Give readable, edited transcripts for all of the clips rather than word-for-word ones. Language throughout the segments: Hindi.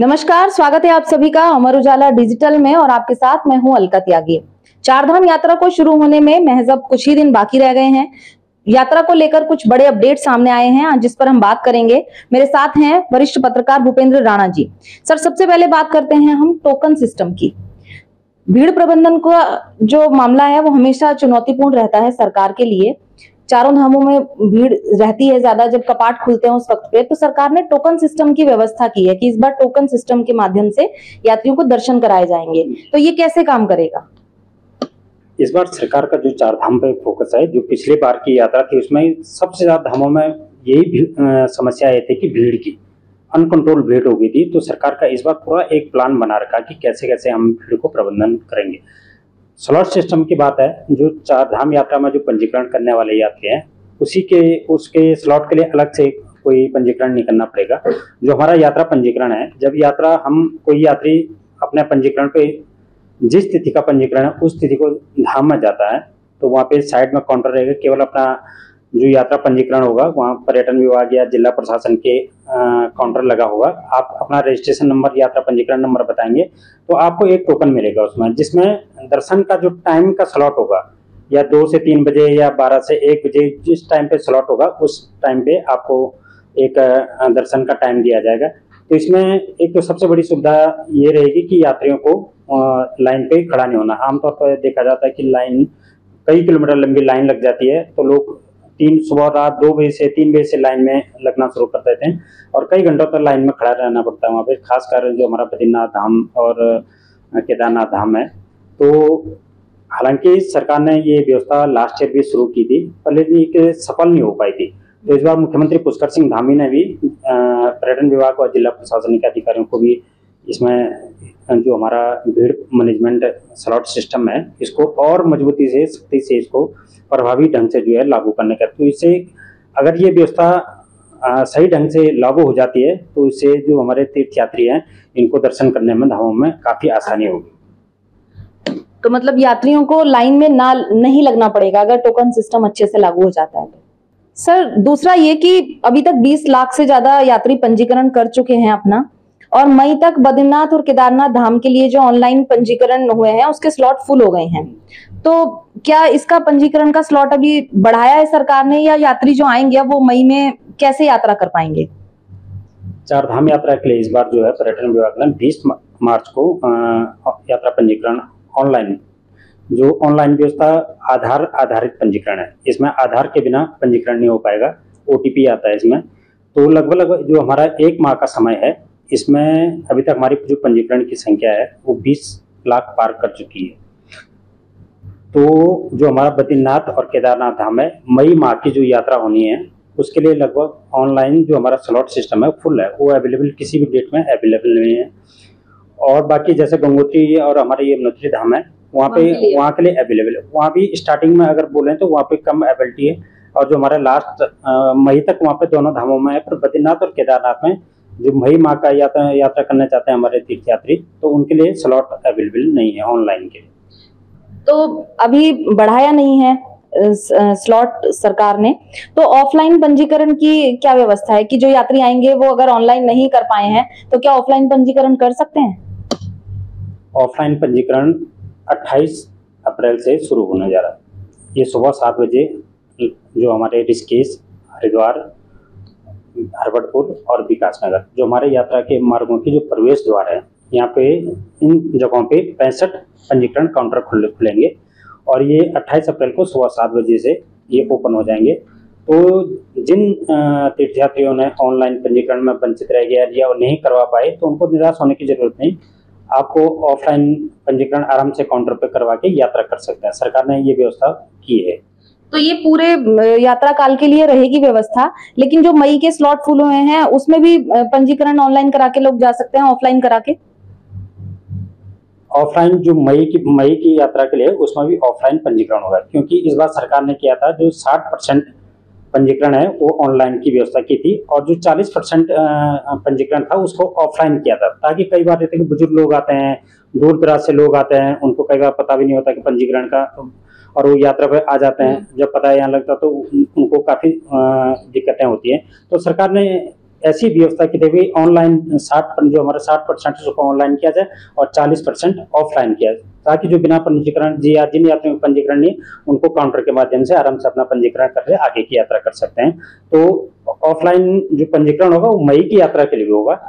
नमस्कार, स्वागत है आप सभी का अमर उजाला डिजिटल में और आपके साथ मैं हूं अलका त्यागी। चारधाम यात्रा को शुरू होने में महज अब कुछ ही दिन बाकी रह गए हैं। यात्रा को लेकर कुछ बड़े अपडेट सामने आए हैं जिस पर हम बात करेंगे। मेरे साथ हैं वरिष्ठ पत्रकार भूपेंद्र राणा जी। सर, सबसे पहले बात करते हैं हम टोकन सिस्टम की। भीड़ प्रबंधन का जो मामला है वो हमेशा चुनौतीपूर्ण रहता है सरकार के लिए। चारों धामों में भीड़ रहती है ज्यादा जब कपाट खुलते हैं उस वक्त पे, तो सरकार ने टोकन सिस्टम की व्यवस्था की है कि इस बार टोकन सिस्टम के माध्यम से यात्रियों को दर्शन कराए जाएंगे। तो ये कैसे काम करेगा? इस बार सरकार का जो चार धाम पे फोकस है, जो पिछले बार की यात्रा थी उसमें सबसे ज्यादा धामों में यही समस्या आई थी कि भीड़ की अनकंट्रोल भीड़ हो गई थी। तो सरकार का इस बार पूरा एक प्लान बना रखा कि कैसे कैसे हम भीड़ को प्रबंधन करेंगे। स्लॉट सिस्टम की बात है, जो चार धाम यात्रा में जो पंजीकरण करने वाले यात्री हैं उसके स्लॉट के लिए अलग से कोई पंजीकरण नहीं करना पड़ेगा। जो हमारा यात्रा पंजीकरण है, जब यात्रा हम कोई यात्री अपने पंजीकरण पे जिस तिथि का पंजीकरण है उस तिथि को धाम में जाता है तो वहाँ पे साइड में काउंटर रहेगा। केवल अपना जो यात्रा पंजीकरण होगा वहाँ पर्यटन विभाग या जिला प्रशासन के काउंटर लगा होगा। आप अपना रजिस्ट्रेशन नंबर, यात्रा पंजीकरण नंबर बताएंगे तो आपको एक टोकन मिलेगा उसमें, जिसमें दर्शन का जो टाइम का स्लॉट होगा या 2 से 3 बजे या 12 से 1 बजे जिस टाइम पे स्लॉट होगा उस टाइम पे आपको एक दर्शन का टाइम दिया जाएगा। तो इसमें एक तो सबसे बड़ी सुविधा ये रहेगी कि यात्रियों को लाइन पे खड़ा नहीं होना। आमतौर पर देखा जाता है कि लाइन कई किलोमीटर लंबी लाइन लग जाती है, तो लोग सुबह रात 2 बजे से 3 बजे से लाइन में लगना शुरू कर देते हैं और कई घंटों तक लाइन में खड़ा रहना पड़ता है वहाँ पे। खासकर जो हमारा बद्रीनाथ धाम और केदारनाथ धाम है, तो हालांकि सरकार ने ये व्यवस्था लास्ट ईयर भी शुरू की थी, पर ये सफल नहीं हो पाई थी। तो इस बार मुख्यमंत्री पुष्कर सिंह धामी ने भी पर्यटन विभाग और जिला प्रशासनिक अधिकारियों को भी इसमें जो हमारा भीड़ मैनेजमेंट स्लॉट सिस्टम है इसको और मजबूती से, सख्ती से इसको प्रभावी ढंग से जो है लागू करने का। तो इससे अगर ये व्यवस्था सही ढंग से लागू हो जाती है तो इससे जो हमारे तीर्थयात्री हैं इनको दर्शन करने में धामों में काफी आसानी होगी। तो मतलब यात्रियों को लाइन में नहीं लगना पड़ेगा अगर टोकन सिस्टम अच्छे से लागू हो जाता है तो। सर, दूसरा ये कि अभी तक 20 लाख से ज्यादा यात्री पंजीकरण कर चुके हैं अपना, और मई तक बद्रीनाथ और केदारनाथ धाम के लिए जो ऑनलाइन पंजीकरण हुए हैं उसके स्लॉट फुल हो गए हैं। तो क्या इसका पंजीकरण का स्लॉट अभी बढ़ाया है सरकार ने, या यात्री जो आएंगे वो मई में कैसे यात्रा कर पाएंगे? चार धाम यात्रा के लिए इस बार जो है पर्यटन विभाग ने 20 मार्च को यात्रा पंजीकरण ऑनलाइन, जो ऑनलाइन व्यवस्था आधार आधारित पंजीकरण है, इसमें आधार के बिना पंजीकरण नहीं हो पाएगा, OTP आता है इसमें। तो लगभग जो हमारा 1 माह का समय है इसमें अभी तक हमारी जो पंजीकरण की संख्या है वो 20 लाख पार कर चुकी है। तो जो हमारा बद्रीनाथ और केदारनाथ धाम है, मई माह की जो यात्रा होनी है उसके लिए लगभग ऑनलाइन जो हमारा स्लॉट सिस्टम है फुल है, वो अवेलेबल किसी भी डेट में अवेलेबल नहीं है। और बाकी जैसे गंगोत्री और हमारे यमुनोत्री धाम है वहाँ के लिए अवेलेबल है। वहाँ भी स्टार्टिंग में अगर बोलें तो वहाँ पे कम अवेलेबिलिटी है, और जो हमारे लास्ट मई तक वहाँ पे दोनों धामों में है। पर बद्रीनाथ और केदारनाथ में जो मई माह का यात्रा करना चाहते हैं हमारे तीर्थयात्री, तो उनके लिए स्लॉट अवेलेबल नहीं है ऑनलाइन के लिए। तो अभी बढ़ाया नहीं है स्लॉट सरकार ने, तो ऑफलाइन पंजीकरण की क्या व्यवस्था है कि जो यात्री आएंगे वो अगर ऑनलाइन नहीं कर पाए हैं तो क्या ऑफलाइन पंजीकरण कर सकते हैं? ऑफलाइन पंजीकरण 28 अप्रैल से शुरू होने जा रहा है। ये सुबह 7 बजे जो हमारे ऋषिकेश, हरिद्वार, हरबटपुर और विकास नगर, जो हमारे यात्रा के मार्गों की जो प्रवेश द्वार है, यहाँ पे इन जगहों पे 65 पंजीकरण काउंटर खुलेंगे और ये 28 अप्रैल को सुबह 7 बजे से ये ओपन हो जाएंगे। तो जिन तीर्थयात्रियों ने ऑनलाइन पंजीकरण में वंचित रह गया या नहीं करवा पाए तो उनको निराश होने की जरूरत नहीं, आपको ऑफलाइन पंजीकरण आराम से काउंटर पे करवा के यात्रा कर सकते हैं। सरकार ने ये व्यवस्था की है। तो ये पूरे यात्रा काल के लिए रहेगी व्यवस्था, लेकिन जो मई के स्लॉट फुल हुए हैं उसमें भी पंजीकरण ऑनलाइन करा के लोग जा सकते हैं, ऑफलाइन करा के? ऑफलाइन जो मई की यात्रा के लिए उसमें भी ऑफलाइन पंजीकरण होगा, क्योंकि इस बार सरकार ने किया था जो 60% पंजीकरण है वो ऑनलाइन की व्यवस्था की थी और जो 40% पंजीकरण था उसको ऑफलाइन किया था, ताकि कई बार रहते कि बुजुर्ग लोग आते हैं, दूर दराज से लोग आते हैं, उनको कई बार पता भी नहीं होता कि पंजीकरण का, और वो यात्रा पे आ जाते हैं, जब पता यहाँ लगता तो उनको काफ़ी दिक्कतें होती हैं। तो सरकार ने ऐसी व्यवस्था की गई ऑनलाइन 60% जो हमारा 60% उसको ऑनलाइन किया जाए और 40% ऑफलाइन किया जाए, ताकि जो बिना पंजीकरण जी या जिन यात्रियों का पंजीकरण नहीं उनको काउंटर के माध्यम से आराम से अपना पंजीकरण करके आगे की यात्रा कर सकते हैं। तो ऑफलाइन जो पंजीकरण होगा वो मई की यात्रा के लिए होगा।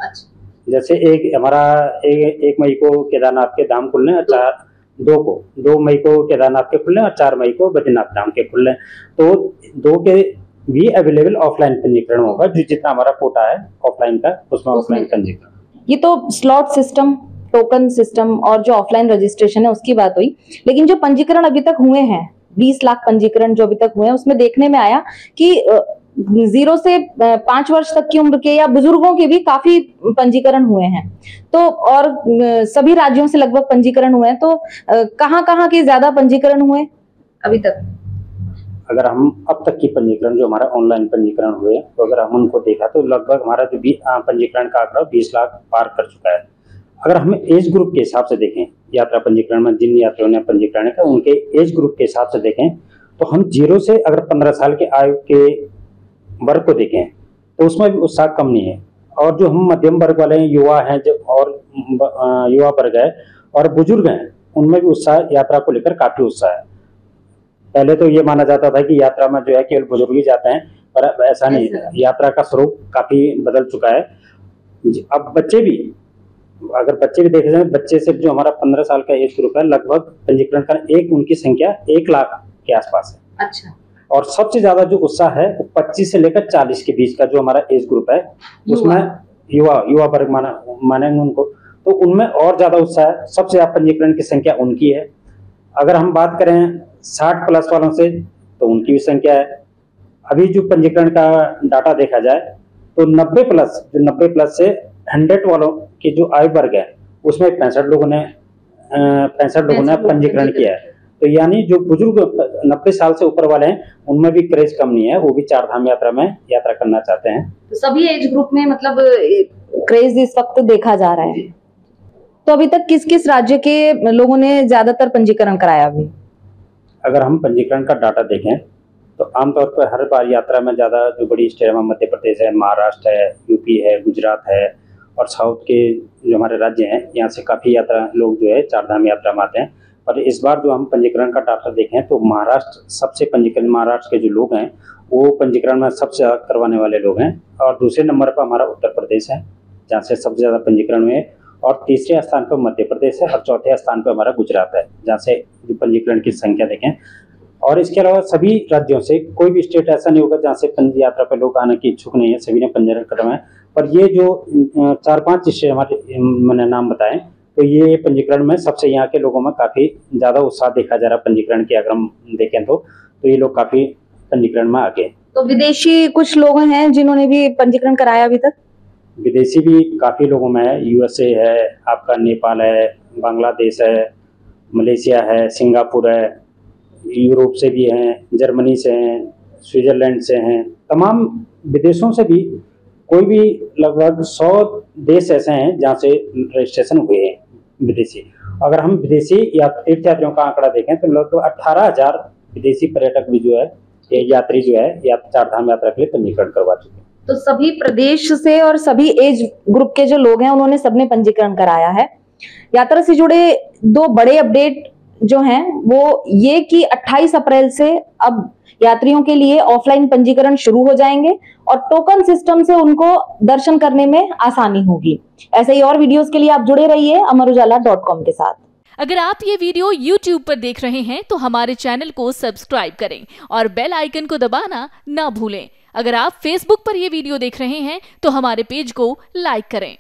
जैसे एक मई को केदारनाथ के धाम खुलने और 2 मई को केदारनाथ के खुलने और 4 मई को बद्रीनाथ धाम के खुलने, तो 2 के भी अवेलेबल ऑफलाइन पंजीकरण होगा। जो जितना हमारा कोटा है ऑफलाइन का उसमें ऑफलाइन पंजीकरण। ये तो स्लॉट सिस्टम, टोकन सिस्टम और जो ऑफलाइन रजिस्ट्रेशन है उसकी बात हुई, लेकिन जो पंजीकरण अभी तक हुए हैं 20 लाख पंजीकरण जो अभी तक हुए हैं उसमें देखने में आया कि 0 से 5 वर्ष तक की उम्र के या बुजुर्गों के भी काफी पंजीकरण हुए हैं। तो और सभी राज्यों से लगभग पंजीकरण हुए हैं, तो कहाँ के ज्यादा पंजीकरण हुए अभी तक? अगर हम अब तक की पंजीकरण जो हमारा ऑनलाइन पंजीकरण हुए तो अगर हम उनको देखा तो लगभग हमारा जो पंजीकरण का आंकड़ा 20 लाख पार कर चुका है। अगर हम एज ग्रुप के हिसाब से देखें, यात्रा पंजीकरण में जिन यात्रियों ने पंजीकरण किया उनके एज ग्रुप के हिसाब से देखें तो हम 0 से अगर 15 साल के आयु के वर्ग को देखें तो उसमें भी उत्साह कम नहीं है। और जो हम मध्यम वर्ग वाले हैं, युवा हैं जो और युवा वर्ग है और बुजुर्ग हैं, उनमें भी उत्साह यात्रा को लेकर काफी उत्साह है। पहले तो ये माना जाता था कि यात्रा में जो है केवल बुजुर्ग ही जाते हैं, पर अब ऐसा नहीं है। यात्रा का स्वरूप काफी बदल चुका है। अब बच्चे भी देखे जाए, बच्चे से जो हमारा 15 साल का एज ग्रुप है लगभग पंजीकरण का उनकी संख्या 1 लाख के आसपास है। अच्छा। और सबसे ज्यादा जो उत्साह है वो 25 से लेकर 40 के बीच का जो हमारा एज ग्रुप है उसमें युवा वर्ग मानेंगे उनको, तो उनमें और ज्यादा उत्साह है। सबसे ज्यादा पंजीकरण की संख्या उनकी है। अगर हम बात करें 60 प्लस वालों से तो उनकी भी संख्या है। अभी जो पंजीकरण का डाटा देखा जाए तो 90 प्लस से 100 वालों की जो आयु वर्ग है उसमें 65 लोगों ने पंजीकरण किया है। तो यानी जो बुजुर्ग 90 साल से ऊपर वाले हैं उनमें भी क्रेज कम नहीं है, वो भी 4 धाम यात्रा में यात्रा करना चाहते हैं। तो सभी एज ग्रुप में मतलब क्रेज इस वक्त देखा जा रहा है। तो अभी तक किस किस राज्य के लोगों ने ज्यादातर पंजीकरण कराया? अभी अगर हम पंजीकरण का डाटा देखें तो आमतौर पर हर बार यात्रा में ज्यादा जो बड़ी स्टेट में मध्य प्रदेश है, महाराष्ट्र है, यूपी है, गुजरात है और साउथ के जो हमारे राज्य हैं यहाँ से काफी लोग जो है 4 धाम यात्रा में आते हैं। पर इस बार जो हम पंजीकरण का डाटा देखें तो महाराष्ट्र के जो लोग हैं वो पंजीकरण में सबसे ज्यादा करवाने वाले लोग हैं। और दूसरे नंबर पर हमारा उत्तर प्रदेश है जहाँ से सबसे ज्यादा पंजीकरण हुए, और तीसरे स्थान पर मध्य प्रदेश है और चौथे स्थान पर हमारा गुजरात है जहाँ से जो पंजीकरण की संख्या देखें। और इसके अलावा सभी राज्यों से कोई भी स्टेट ऐसा नहीं होगा जहाँ से यात्रा पर लोग आने की इच्छुक नहीं है, सभी ने पंजीकरण करवाया है। पर ये जो 4-5 स्टेट हमारे मैंने नाम बताए तो ये पंजीकरण में सबसे यहाँ के लोगों में काफी ज्यादा उत्साह देखा जा रहा है पंजीकरण की। अगर हम देखें तो ये लोग काफी पंजीकरण में आगे। तो विदेशी कुछ लोग हैं जिन्होंने भी पंजीकरण कराया अभी तक? विदेशी भी काफी लोगों में है। यूएसए है, आपका नेपाल है, बांग्लादेश है, मलेशिया है, सिंगापुर है, यूरोप से भी हैं, जर्मनी से हैं, स्विट्जरलैंड से हैं, तमाम विदेशों से भी कोई भी लगभग 100 देश ऐसे हैं जहाँ से रजिस्ट्रेशन हुए हैं विदेशी। अगर हम विदेशी या तीर्थ यात्रियों का आंकड़ा देखें तो लगभग 18,000 विदेशी पर्यटक भी जो है यात्री जो है 4 धाम यात्रा के लिए पंजीकरण करवा चुके हैं। तो सभी प्रदेश से और सभी एज ग्रुप के जो लोग हैं उन्होंने सबने पंजीकरण कराया है। यात्रा से जुड़े 2 बड़े अपडेट जो हैं वो ये कि 28 अप्रैल से अब यात्रियों के लिए ऑफलाइन पंजीकरण शुरू हो जाएंगे और टोकन सिस्टम से उनको दर्शन करने में आसानी होगी। ऐसे ही और वीडियोस के लिए आप जुड़े रहिए amarujala.com के साथ। अगर आप ये वीडियो YouTube पर देख रहे हैं तो हमारे चैनल को सब्सक्राइब करें और बेल आइकन को दबाना ना भूलें। अगर आप Facebook पर ये वीडियो देख रहे हैं तो हमारे पेज को लाइक करें।